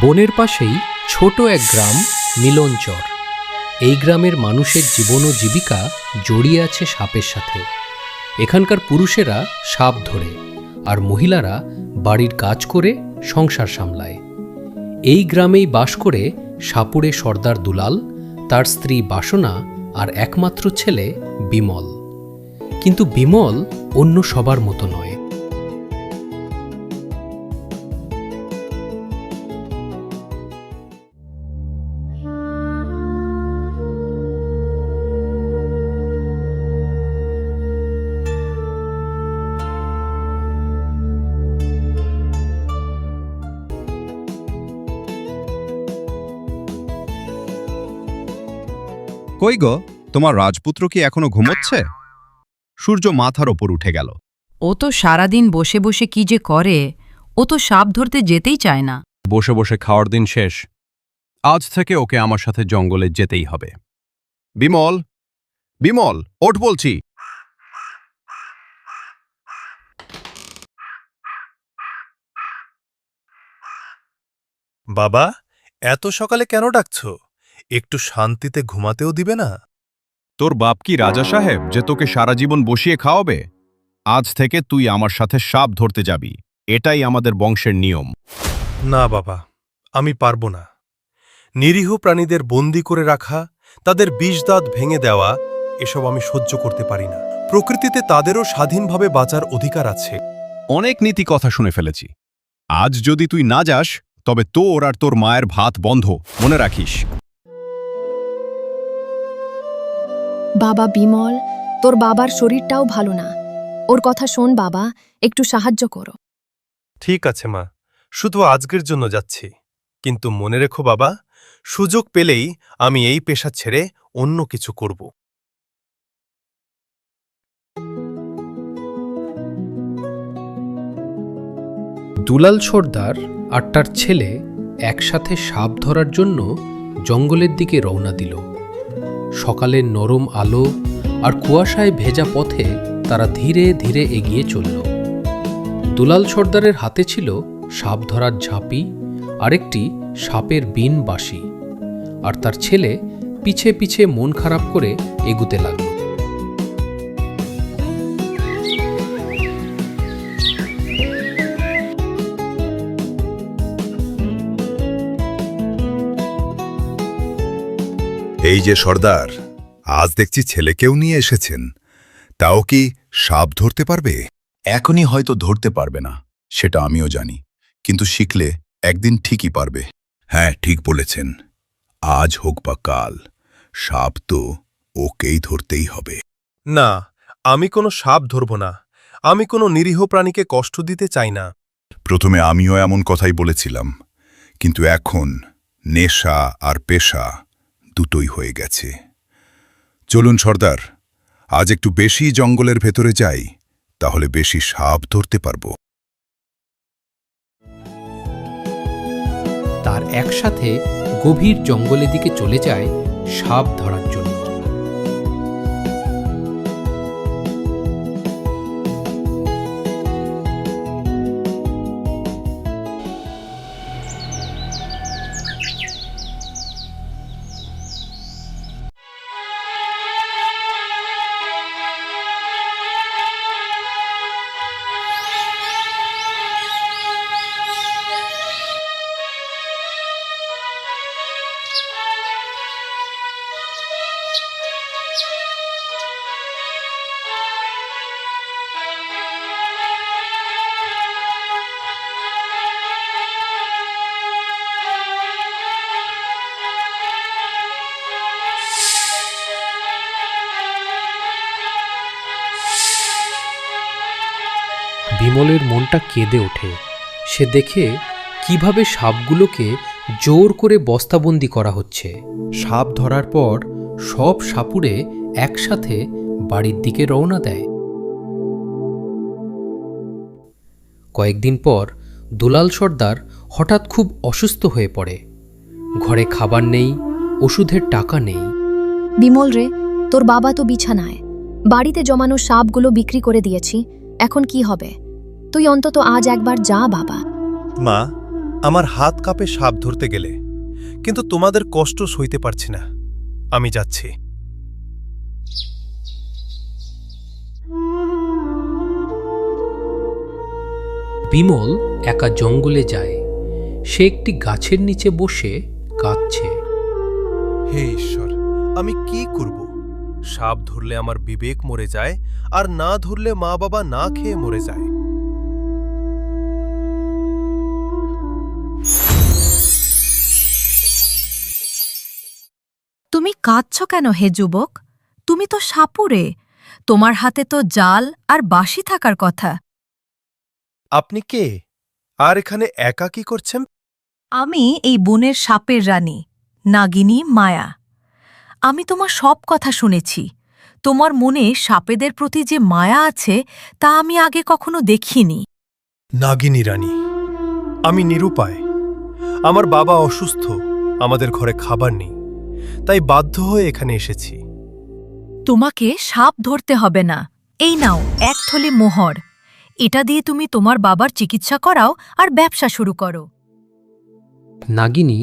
বনের পাশেই ছোট এক গ্রাম মিলনচর। এই গ্রামের মানুষের জীবন ও জীবিকা জড়িয়ে আছে সাপের সাথে। এখানকার পুরুষেরা সাপ ধরে আর মহিলারা বাড়ির কাজ করে সংসার সামলায়। এই গ্রামেই বাস করে সাপুড়ে সর্দার দুলাল, তার স্ত্রী বাসনা আর একমাত্র ছেলে বিমল। কিন্তু বিমল অন্য সবার মতো নয়। কই গো, তোমার রাজপুত্র কি এখনো ঘুমোচ্ছে? সূর্য মাথার ওপর উঠে গেল। ও তো সারাদিন বসে বসে কি যে করে, ও তো সাপ ধরতে যেতেই চায় না। বসে বসে খাওয়ার দিন শেষ। আজ থেকে ওকে আমার সাথে জঙ্গলে যেতেই হবে। বিমল, বিমল, ওঠ বলছি। বাবা, এত সকালে কেন ডাকছ? একটু শান্তিতে ঘুমাতেও দিবে না? তোর বাপ কি রাজা সাহেব যে তোকে সারা জীবন বসিয়ে খাওয়াবে? আজ থেকে তুই আমার সাথে সাপ ধরতে যাবি, এটাই আমাদের বংশের নিয়ম। না বাবা, আমি পারবো না। নিরীহ প্রাণীদের বন্দি করে রাখা, তাদের বিষদাঁত ভেঙে দেওয়া, এসব আমি সহ্য করতে পারি না। প্রকৃতিতে তাদেরও স্বাধীনভাবে বাঁচার অধিকার আছে। অনেক নীতি কথা শুনে ফেলেছি। আজ যদি তুই না যাস তবে তোর আর তোর মায়ের ভাত বন্ধ, মনে রাখিস। বাবা বিমল, তোর বাবার শরীরটাও ভালো না। ওর কথা শোন বাবা, একটু সাহায্য করো। ঠিক আছে মা, শুধু আজকের জন্য যাচ্ছি। কিন্তু মনে রেখো বাবা, সুযোগ পেলেই আমি এই পেশা ছেড়ে অন্য কিছু করব। দুলাল সর্দার আর তার ছেলে একসাথে সাপ ধরার জন্য জঙ্গলের দিকে রওনা দিল। সকালের নরম আলো আর কুয়াশায় ভেজা পথে তারা ধীরে ধীরে এগিয়ে চলল। দুলাল সর্দারের হাতে ছিল সাপ ধরার ঝাঁপি আর একটি সাপের বিন বাঁশি, আর তার ছেলে পিছে পিছে মন খারাপ করে এগুতে লাগল। এই যে সর্দার, আজ দেখছি ছেলেকেও নিয়ে এসেছেন। তাও কি সাপ ধরতে পারবে? এখনই হয়তো ধরতে পারবে না, সেটা আমিও জানি, কিন্তু শিখলে একদিন ঠিকই পারবে। হ্যাঁ, ঠিক বলেছেন। আজ হোক বা কাল, সাপ তো ওকেই ধরতেই হবে। না, আমি কোনো সাপ ধরব না। আমি কোনো নিরীহ প্রাণীকে কষ্ট দিতে চাই না। প্রথমে আমিও এমন কথাই বলেছিলাম, কিন্তু এখন নেশা আর পেশা দুটোই হয়ে গেছে। চলুন সর্দার, আজ একটু বেশি জঙ্গলের ভেতরে যাই, তাহলে বেশি সাপ ধরতে পারবো। তার একসাথে গভীর জঙ্গলের দিকে চলে যায় সাপ ধরার জন্য। বিমলের মনটা কেঁদে ওঠে। সে দেখে কিভাবে সাপগুলোকে জোর করে বস্তাবন্দি করা হচ্ছে। সাপ ধরার পর সব সাপুড়ে একসাথে বাড়ির দিকে রওনা দেয়। কয়েকদিন পর দুলাল সর্দার হঠাৎ খুব অসুস্থ হয়ে পড়ে। ঘরে খাবার নেই, ওষুধের টাকা নেই। বিমল রে, তোর বাবা তো বিছানায়। বাড়িতে জমানো সাপগুলো বিক্রি করে দিয়েছি, এখন কি হবে? তুই অন্তত আজ একবার যা বাবা। মা, আমার হাত কাঁপে সাপ ধরতে গেলে, কিন্তু তোমাদের কষ্ট সইতে পারছি না। আমি যাচ্ছি। বিমল একা জঙ্গলে যায়। সে একটি গাছের নিচে বসে কাঁদছে। হে ঈশ্বর, আমি কি করব? সাপ ধরলে আমার বিবেক মরে যায়, আর না ধরলে মা বাবা না খেয়ে মরে যায়। তুমি কাঁদছ কেন হে যুবক? তুমি তো সাপুরে, তোমার হাতে তো জাল আর বাঁশি থাকার কথা। আপনি কে? আর এখানে একা কি করছেন? আমি এই বনের সাপের রানী, নাগিনী মায়া। আমি তোমার সব কথা শুনেছি। তোমার মনে সাপেদের প্রতি যে মায়া আছে তা আমি আগে কখনো দেখিনি। নাগিনী রানী, আমি নিরুপায়। আমার বাবা অসুস্থ, আমাদের ঘরে খাবার নেই, তাই বাধ্য হয়ে এখানে এসেছি। তোমাকে সাপ ধরতে হবে না। এই নাও এক থলি মোহর। এটা দিয়ে তুমি তোমার বাবার চিকিৎসা করাও আর ব্যবসা শুরু করো। নাগিনী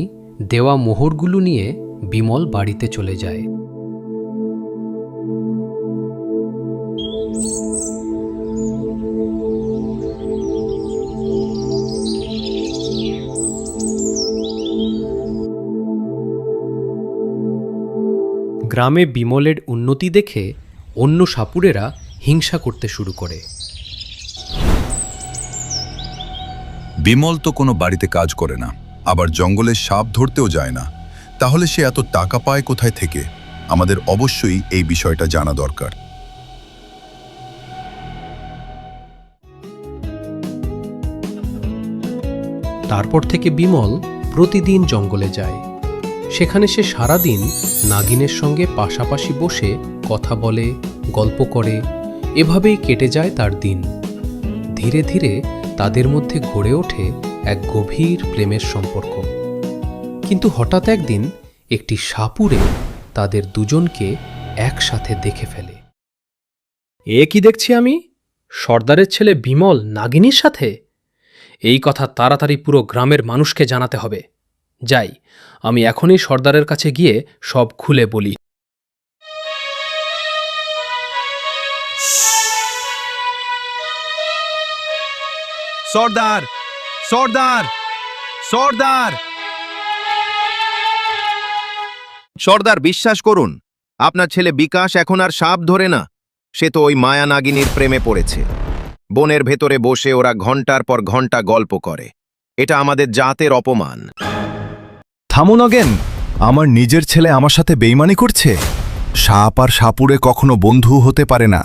দেওয়া মোহরগুলো নিয়ে বিমল বাড়িতে চলে যায়। গ্রামে বিমলের উন্নতি দেখে অন্য সাপুড়েরা হিংসা করতে শুরু করে। বিমল তো কোনো বাড়িতে কাজ করে না, আবার জঙ্গলে সাপ ধরতেও যায় না। তাহলে সে এত টাকা পায় কোথায় থেকে? আমাদের অবশ্যই এই বিষয়টা জানা দরকার। তারপর থেকে বিমল প্রতিদিন জঙ্গলে যায়। সেখানে সে সারাদিন নাগিনের সঙ্গে পাশাপাশি বসে কথা বলে, গল্প করে। এভাবেই কেটে যায় তার দিন। ধীরে ধীরে তাদের মধ্যে গড়ে ওঠে এক গভীর প্রেমের সম্পর্ক। কিন্তু হঠাৎ একদিন একটি সাপুড়ে তাদের দুজনকে একসাথে দেখে ফেলে। এ কি দেখছি আমি? সর্দারের ছেলে বিমল নাগিনীর সাথে? এই কথা তাড়াতাড়ি পুরো গ্রামের মানুষকে জানাতে হবে। যাই, আমি এখনই সর্দারের কাছে গিয়ে সব খুলে বলি। সর্দার, সর্দার, সর্দার! সর্দার, বিশ্বাস করুন, আপনার ছেলে বিকাশ এখন আর সাপ ধরে না। সে তো ওই মায়া নাগিনীর প্রেমে পড়েছে। বনের ভেতরে বসে ওরা ঘন্টার পর ঘন্টা গল্প করে। এটা আমাদের জাতের অপমান। থামুন নগেন, আমার নিজের ছেলে আমার সাথে বেইমানি করছে। সাপ আর সাপুড়ে কখনো বন্ধু হতে পারে না।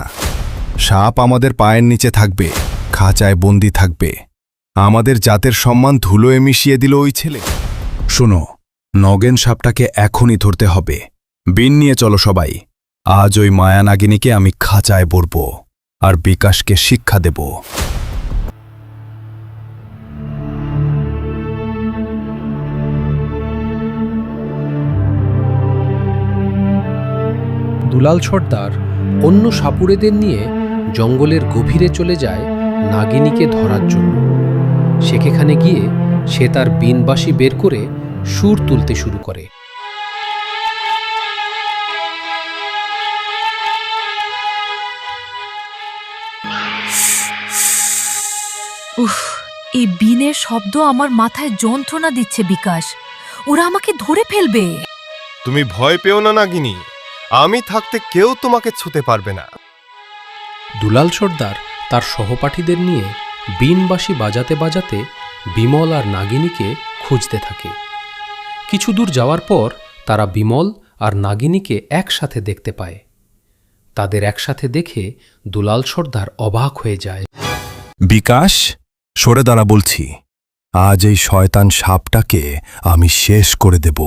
সাপ আমাদের পায়ের নিচে থাকবে, খাঁচায় বন্দি থাকবে। আমাদের জাতের সম্মান ধুলোয় মিশিয়ে দিল ওই ছেলে। শোনো, নগেন সাপটাকে এখনই ধরতে হবে। বিন নিয়ে চলো সবাই। আজ ওই মায়া নাগিনীকে আমি খাঁচায় ভরব আর বিকাশকে শিক্ষা দেব। দুলাল সর্দার অন্য সাপুড়েদের নিয়ে জঙ্গলের গভীরে চলে যায় নাগিনীকে ধরার জন্য। সেখানে গিয়ে সে তার বিনবাঁশি বের করে সুর তুলতে শুরু করে। উফ, এই বিনের শব্দ আমার মাথায় যন্ত্রণা দিচ্ছে বিকাশ। ওরা আমাকে ধরে ফেলবে। তুমি ভয় পেও না নাগিনী, আমি থাকতে কেউ তোমাকে ছুতে পারবে না। দুলাল সর্দার তার সহপাঠীদের নিয়ে বিনবাঁশি বাজাতে বাজাতে বিমল আর নাগিনীকে খুঁজতে থাকে। কিছু দূর যাওয়ার পর তারা বিমল আর নাগিনীকে একসাথে দেখতে পায়। তাদের একসাথে দেখে দুলাল সর্দার অবাক হয়ে যায়। বিকাশ, সরে দাঁড়া বলছি। আজ এই শয়তান সাপটাকে আমি শেষ করে দেব।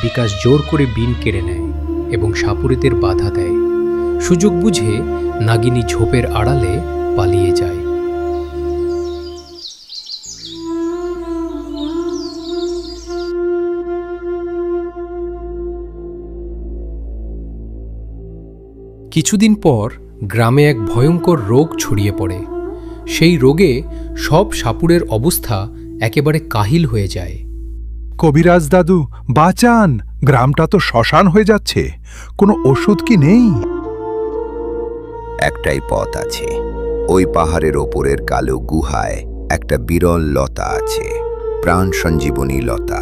বিকাশ জোর করে বিন কেড়ে নেয় এবং সাপুড়েদের বাধা দেয়। সুযোগ বুঝে নাগিনী ঝোপের আড়ালে পালিয়ে যায়। কিছুদিন পর গ্রামে এক ভয়ঙ্কর রোগ ছড়িয়ে পড়ে। সেই রোগে সব সাপুড়ের অবস্থা একেবারে কাহিল হয়ে যায়। কবিরাজ দাদু, বাঁচান! গ্রামটা তো শ্মশান হয়ে যাচ্ছে। কোনো ওষুধ কি নেই? একটাই পথ আছে। ওই পাহাড়ের ওপরের কালো গুহায় একটা বিরল লতা আছে, প্রাণ সঞ্জীবনী লতা।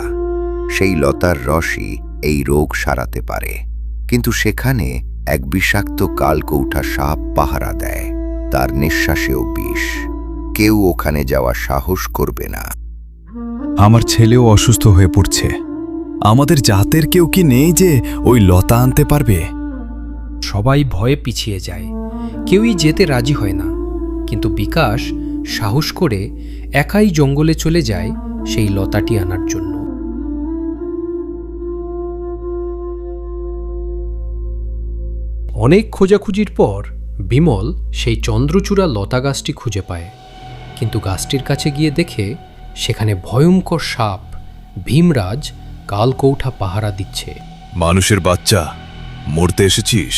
সেই লতার রসই এই রোগ সারাতে পারে। কিন্তু সেখানে এক বিষাক্ত কালকৌঠা সাপ পাহারা দেয়। তার নিঃশ্বাসেও বিষ। কেউ ওখানে যাওয়া সাহস করবে না। আমার ছেলেও অসুস্থ হয়ে পড়ছে। আমাদের জাতের কেউ কি নেই যে ওই লতা আনতে পারবে? সবাই ভয়ে পিছিয়ে যায়, কেউই যেতে রাজি হয় না। কিন্তু বিকাশ সাহস করে একাই জঙ্গলে চলে যায় সেই লতাটি আনার জন্য। অনেক খোঁজাখুঁজির পর বিমল সেই চন্দ্রচূড়া লতা গাছটি খুঁজে পায়। কিন্তু গাছটির কাছে গিয়ে দেখে সেখানে ভয়ঙ্কর সাপ ভীমরাজ কালকৌঠা পাহারা দিচ্ছে। মানুষের বাচ্চা, মরতে এসেছিস?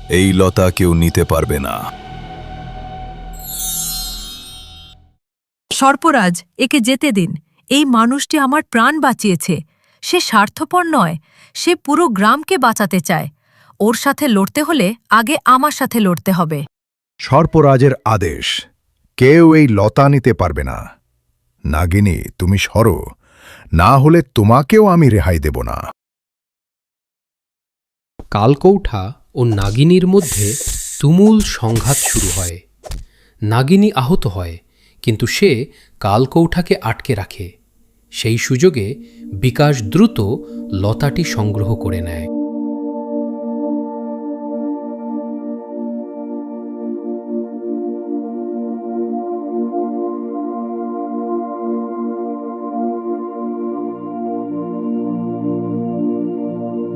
এই লতা কেউ নিতে পারবে না। সর্পরাজ, একে যেতে দিন। এই মানুষটি আমার প্রাণ বাঁচিয়েছে। সে স্বার্থপর নয়, সে পুরো গ্রামকে বাঁচাতে চায়। ওর সাথে লড়তে হলে আগে আমার সাথে লড়তে হবে। সর্পরাজের আদেশ, কেউ এই লতা নিতে পারবে না। নাগিনী, তুমি সরো, না হলে তোমাকেও আমি রেহাই দেব না। কালকৌঠা ও নাগিনীর মধ্যে তুমুল সংঘাত শুরু হয়। নাগিনী আহত হয়, কিন্তু সে কালকৌঠাকে আটকে রাখে। সেই সুযোগে বিকাশ দ্রুত লতাটি সংগ্রহ করে নেয়।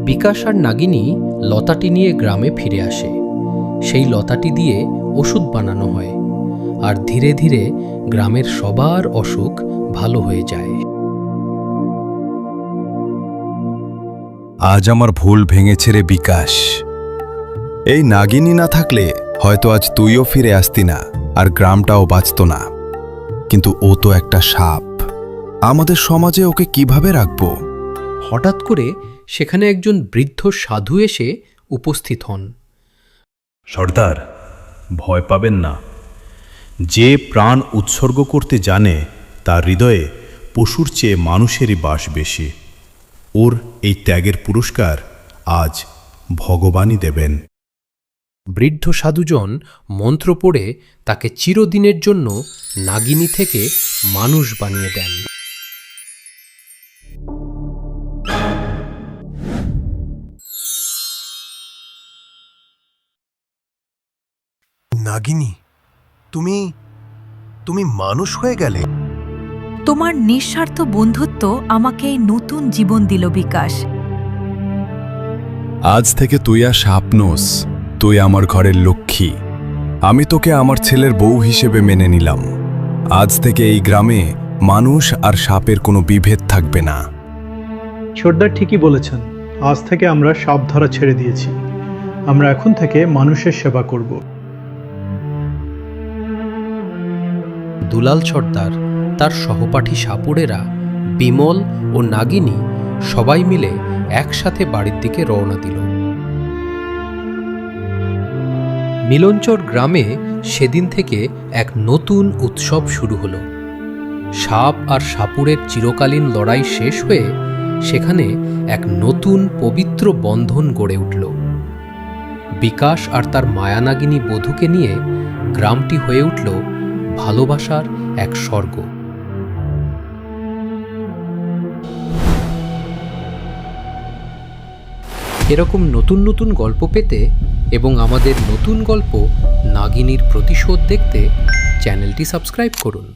বিকাশ আর নাগিনী লতাটি নিয়ে গ্রামে ফিরে আসে। সেই লতাটি দিয়ে ওষুধ বানানো হয়, আর ধীরে ধীরে গ্রামের সবার অসুখ ভালো হয়ে যায়। আজ আমার ভুল ভেঙেছে রে বিকাশ। এই নাগিনী না থাকলে হয়তো আজ তুইও ফিরে আসতি না, আর গ্রামটাও বাঁচত না। কিন্তু ও তো একটা সাপ। আমাদের সমাজে ওকে কিভাবে রাখবো? হঠাৎ করে সেখানে একজন বৃদ্ধ সাধু এসে উপস্থিত হন। সর্দার, ভয় পাবেন না। যে প্রাণ উৎসর্গ করতে জানে তার হৃদয়ে পশুর চেয়ে মানুষেরই বাস বেশি। ওর এই ত্যাগের পুরস্কার আজ ভগবানই দেবেন। বৃদ্ধ সাধুজন মন্ত্র পড়ে তাকে চিরদিনের জন্য নাগিনী থেকে মানুষ বানিয়ে দেন। নাগিনী, তুমি মানুষ হয়ে গেলে? তোমার নিঃস্বার্থ বন্ধুত্ব আমাকে এই নতুন জীবন দিল বিকাশ। আজ থেকে তুই আর সাপ নোস, তুই আমার ঘরের লক্ষ্মী। আমি তোকে আমার ছেলের বউ হিসেবে মেনে নিলাম। আজ থেকে এই গ্রামে মানুষ আর সাপের কোনো বিভেদ থাকবে না। সর্দার ঠিকই বলেছেন। আজ থেকে আমরা সাপ ধরা ছেড়ে দিয়েছি। আমরা এখন থেকে মানুষের সেবা করব। দুলাল সর্দার, তার সহপাঠী সাপুড়েরা, বিমল ও নাগিনী সবাই মিলে একসাথে বাড়ির দিকে রওনা দিল। মিলনচর গ্রামে সেদিন থেকে এক নতুন উৎসব শুরু হলো। সাপ আর সাপুড়ের চিরকালীন লড়াই শেষ হয়ে সেখানে এক নতুন পবিত্র বন্ধন গড়ে উঠল। বিকাশ আর তার মায়ানাগিনী বধূকে নিয়ে গ্রামটি হয়ে উঠল ভালোবাসার এক স্বর্গ। এরকম নতুন নতুন গল্প পেতে এবং আমাদের নতুন গল্প নাগিনীর প্রতিশোধ দেখতে চ্যানেলটি সাবস্ক্রাইব করুন।